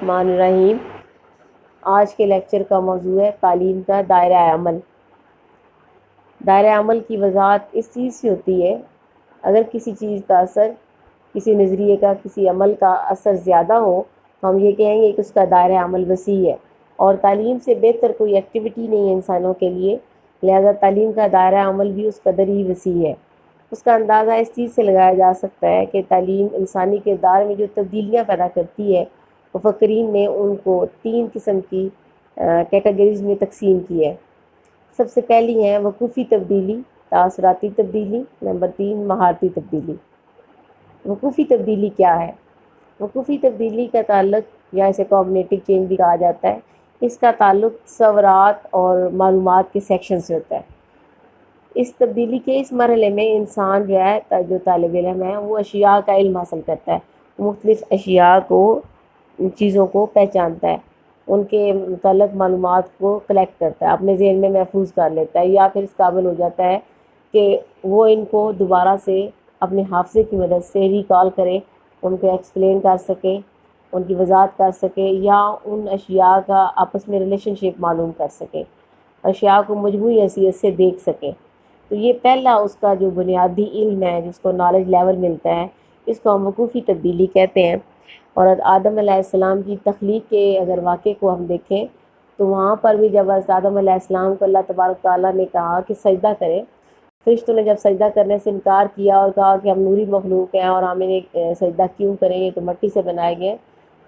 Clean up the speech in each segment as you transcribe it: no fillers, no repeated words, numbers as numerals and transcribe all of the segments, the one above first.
الرحمن الرحیم۔ آج کے لیکچر کا موضوع ہے تعلیم کا دائرہ عمل۔ دائرہ عمل کی وضاحت اس چیز سے ہوتی ہے، اگر کسی چیز کا اثر، کسی نظریے کا، کسی عمل کا اثر زیادہ ہو تو ہم یہ کہیں گے کہ اس کا دائرہ عمل وسیع ہے، اور تعلیم سے بہتر کوئی ایکٹیویٹی نہیں ہے انسانوں کے لیے، لہذا تعلیم کا دائرہ عمل بھی اس قدر ہی وسیع ہے۔ اس کا اندازہ اس چیز سے لگایا جا سکتا ہے کہ تعلیم انسانی کردار میں جو تبدیلیاں پیدا کرتی ہے، مفکرین نے ان کو 3 قسم کی کیٹیگریز میں تقسیم کی ہے۔ سب سے پہلی ہے وقوفی تبدیلی، تاثراتی تبدیلی، نمبر 3 مہارتی تبدیلی۔ وقوفی تبدیلی کیا ہے؟ وقوفی تبدیلی کا تعلق، یا اسے کوگنیٹو چینج بھی کہا جاتا ہے، اس کا تعلق تصورات اور معلومات کے سیکشن سے ہوتا ہے۔ اس تبدیلی کے اس مرحلے میں انسان جو طالب علم ہے وہ اشیاء کا علم حاصل کرتا ہے، مختلف اشیاء کو، چیزوں کو پہچانتا ہے، ان کے متعلق معلومات کو کلیکٹ کرتا ہے، اپنے ذہن میں محفوظ کر لیتا ہے، یا پھر اس قابل ہو جاتا ہے کہ وہ ان کو دوبارہ سے اپنے حافظے کی مدد سے ریکال کرے، ان کو ایکسپلین کر سکے، ان کی وضاحت کر سکے، یا ان اشیاء کا آپس میں ریلیشن شپ معلوم کر سکے، اشیاء کو مجموعی حیثیت سے دیکھ سکے۔ تو یہ پہلا اس کا جو بنیادی علم ہے، جس کو نالج لیول ملتا ہے، اس کو ہم وقوفی تبدیلی کہتے ہیں۔ اور آدم علیہ السلام کی تخلیق کے اگر واقعے کو ہم دیکھیں تو وہاں پر بھی جب آدم علیہ السلام کو اللہ تبارک تعالیٰ نے کہا کہ سجدہ کرے، فرشتوں نے جب سجدہ کرنے سے انکار کیا اور کہا کہ ہم نوری مخلوق ہیں اور ہمیں سجدہ کیوں کریں، یہ تو مٹی سے بنائے گئے،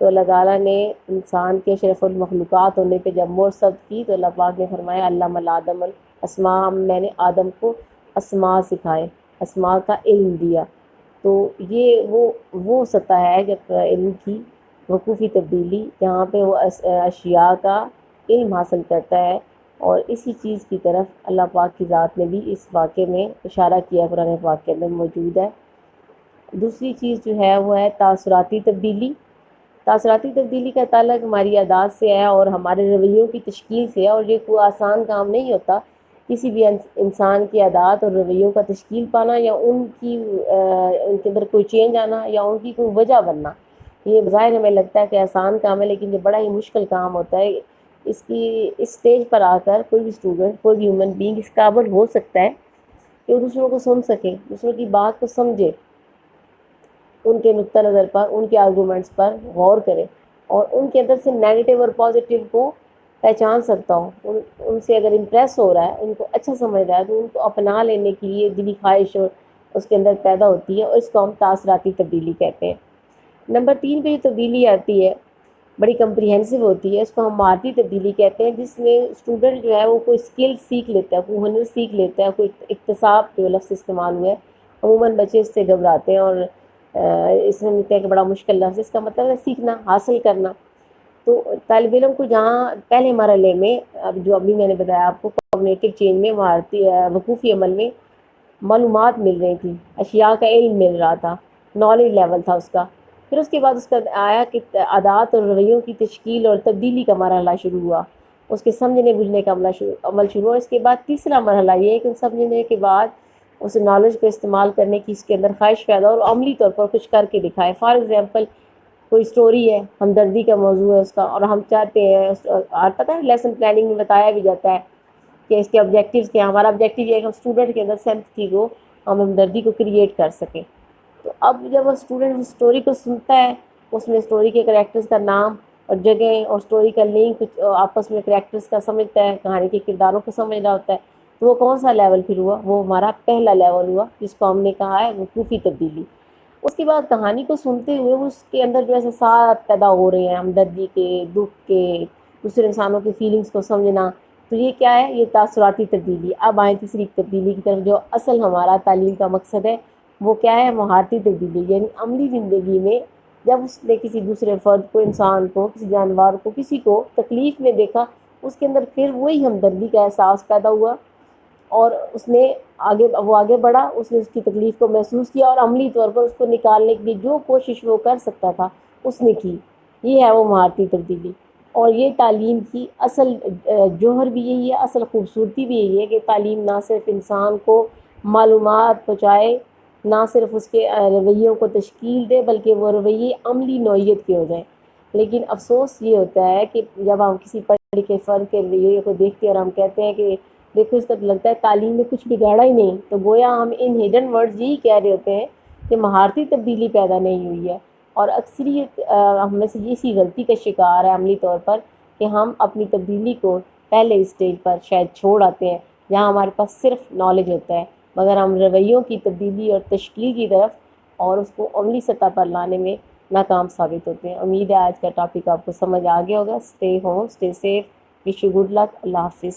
تو اللہ تعالیٰ نے انسان کے اشرف المخلوقات ہونے پہ جب مرصد کی تو اللہ پاک نے فرمایا علم آدم الاسماء، میں نے آدم کو اسماء سکھائے، اسماء کا علم دیا۔ تو یہ وہ سطح ہے جب علم کی وقوفی تبدیلی، جہاں پہ وہ اشیاء کا علم حاصل کرتا ہے، اور اسی چیز کی طرف اللہ پاک کی ذات نے بھی اس واقعے میں اشارہ کیا، قرآن پاک کے اندر موجود ہے۔ دوسری چیز جو ہے وہ ہے تاثراتی تبدیلی۔ تاثراتی تبدیلی کا تعلق ہماری عادات سے ہے اور ہمارے رویوں کی تشکیل سے ہے، اور یہ کوئی آسان کام نہیں ہوتا کسی بھی انسان کی عادات اور رویوں کا تشکیل پانا، یا ان کے اندر کوئی چینج آنا، یا ان کی کوئی وجہ بننا۔ یہ بظاہر ہمیں لگتا ہے کہ آسان کام ہے، لیکن یہ بڑا ہی مشکل کام ہوتا ہے۔ اس اسٹیج پر آ کر کوئی بھی اسٹوڈنٹ، کوئی بھی ہیومن بینگ اس قابل ہو سکتا ہے کہ وہ دوسروں کو سن سکے، دوسروں کی بات کو سمجھے، ان کے نقطہ نظر پر، ان کے آرگومنٹس پر غور کرے، اور ان کے اندر سے نیگیٹو اور پازیٹیو کو پہچان سکتا ہو، ان سے اگر امپریس ہو رہا ہے، ان کو اچھا سمجھ رہا ہے، تو ان کو اپنا لینے کے لیے دلی خواہش اور اس کے اندر پیدا ہوتی ہے، اور اس کو ہم تاثراتی تبدیلی کہتے ہیں۔ نمبر 3 پہ جو تبدیلی آتی ہے بڑی کمپریہنسو ہوتی ہے، اس کو ہم مہارتی تبدیلی کہتے ہیں، جس میں اسٹوڈنٹ جو ہے وہ کوئی اسکل سیکھ لیتا ہے، کوئی ہنر سیکھ لیتا ہے، کوئی اکتساب جو لفظ استعمال ہوا ہے، عموماً بچے اس سے گھبراتے ہیں اور اس میں ملتا ہے کہ بڑا مشکل لفظ، اس کا مطلب ہے سیکھنا، حاصل کرنا۔ تو طالب علم کو جہاں پہلے مرحلے میں، اب جو ابھی میں نے بتایا آپ کو، کوگنیٹو چینج میں، وقوفی عمل میں معلومات مل رہی تھی، اشیاء کا علم مل رہا تھا، نالج لیول تھا اس کا، پھر اس کے بعد اس کا آیا کہ عادات اور رویوں کی تشکیل اور تبدیلی کا مرحلہ شروع ہوا، اس کے سمجھنے بوجھنے کا عمل شروع ہوا۔ اس کے بعد تیسرا مرحلہ یہ ہے کہ سمجھنے کے بعد اس نالج کو استعمال کرنے کی اس کے اندر خواہش پیدا اور عملی طور پر کچھ کر کے دکھائے۔ فار ایگزامپل کوئی سٹوری ہے، ہمدردی کا موضوع ہے اس کا، اور ہم چاہتے ہیں، اور پتہ ہے لیسن پلاننگ میں بتایا بھی جاتا ہے کہ اس کے آبجیکٹیوز کیا ہیں۔ ہمارا آبجیکٹیو یہ ہے کہ ہم اسٹوڈنٹ کے اندر سمپتھی کو، ہم ہمدردی کو کریٹ کر سکیں۔ تو اب جب اسٹوڈنٹ اس اسٹوری کو سنتا ہے، اس میں اسٹوری کے کریکٹرز کا نام اور جگہیں اور اسٹوری کا لنک آپس میں کریکٹرز کا سمجھتا ہے، کہانی کے کرداروں کو سمجھ رہا ہوتا ہے، تو وہ کون سا لیول پھر ہوا؟ وہ ہمارا پہلا لیول ہوا، جس کو ہم نے کہا ہے وقوفی تبدیلی۔ اس کے بعد کہانی کو سنتے ہوئے اس کے اندر جو احساسات پیدا ہو رہے ہیں، ہمدردی کے، دکھ کے، دوسرے انسانوں کی فیلنگز کو سمجھنا، تو یہ کیا ہے؟ یہ تاثراتی تبدیلی۔ اب آئیں تیسری تبدیلی کی طرف، جو اصل ہمارا تعلیم کا مقصد ہے، وہ کیا ہے؟ مہارتی تبدیلی، یعنی عملی زندگی میں جب اس نے کسی دوسرے فرد کو، انسان کو، کسی جانور کو، کسی کو تکلیف میں دیکھا، اس کے اندر پھر وہی ہمدردی کا احساس پیدا ہوا، اور اس نے آگے بڑھا، اس نے اس کی تکلیف کو محسوس کیا، اور عملی طور پر اس کو نکالنے کی جو کوشش وہ کر سکتا تھا اس نے کی۔ یہ ہے وہ مہارتی تبدیلی، اور یہ تعلیم کی اصل جوہر بھی یہی ہے، اصل خوبصورتی بھی یہی ہے کہ تعلیم نہ صرف انسان کو معلومات پہنچائے، نہ صرف اس کے رویوں کو تشکیل دے، بلکہ وہ رویے عملی نوعیت کے ہو جائیں۔ لیکن افسوس یہ ہوتا ہے کہ جب ہم کسی پڑھے لکھے فرد کے رویے کو دیکھتے ہیں اور ہم کہتے ہیں کہ دیکھو اس کا تو لگتا ہے تعلیم میں کچھ بگاڑا ہی نہیں، تو گویا ہم ان ہڈن ورڈز یہی کہہ رہے ہوتے ہیں کہ مہارتی تبدیلی پیدا نہیں ہوئی ہے۔ اور اکثریت ہم میں سے اسی غلطی کا شکار ہے عملی طور پر کہ ہم اپنی تبدیلی کو پہلے اسٹیج پر شاید چھوڑ آتے ہیں جہاں ہمارے پاس صرف نالج ہوتا ہے، مگر ہم رویوں کی تبدیلی اور تشکیل کی طرف اور اس کو عملی سطح پر لانے میں ناکام ثابت ہوتے ہیں۔ امید ہے آج کا ٹاپک آپ کو سمجھ آ گیا ہوگا۔ Stay home, stay safe, wish you good luck. اللہ حافظ۔